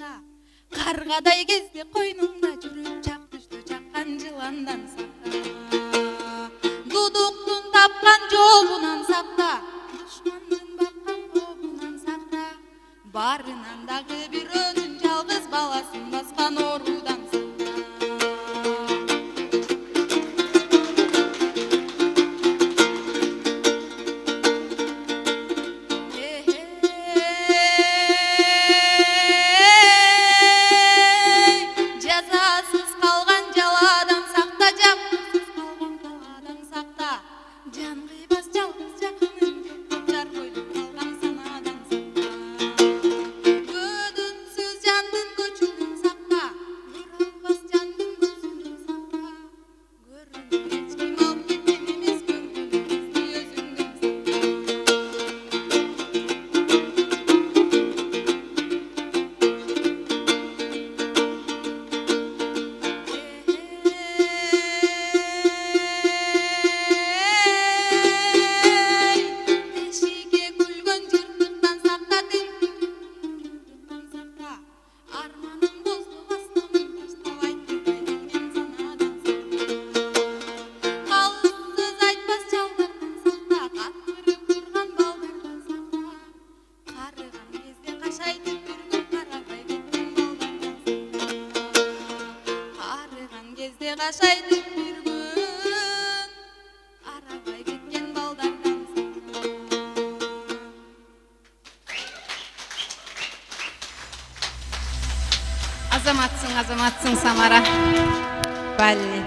сакта. Каргадай кезде койнуңда жүрүп чак түштү чаккан жыландан сакта. Дудуктун тапкан жолунан сакта, душмандын баккан кобунан сакта. Барынан дагы бирөөнүн жалгыз баласын баскан оорудан сакта. Жазасыз калган жаладан сакта, жаксыз калган таладан сакта. Жан кыйбас жалгыз жакының жок, жар койдуп калган санадан сакта. Өдүнсүз жандын көчүнөн сакта, көралбас жандын көзүнөн сакта. Көрүнүп эч ким алып кеткен эмес, көргөнүңдү өзүңдөн сакта. Эшикке күлгөн жыртыктан сакта, жыртыктан сакта. Арманым боздук астамын таштап айтпай келген санадан сакта. Калыпсыз айтпас жалдардан сакта, каттырып турган балдардан сакта. Карыган кезде кашайтып жүргөн карабай кеткен балдардан сакта. Карыган кезде кашайтып жүргөн арабай кеткен балдардан сакта. Азаматсың, Самара. Балли.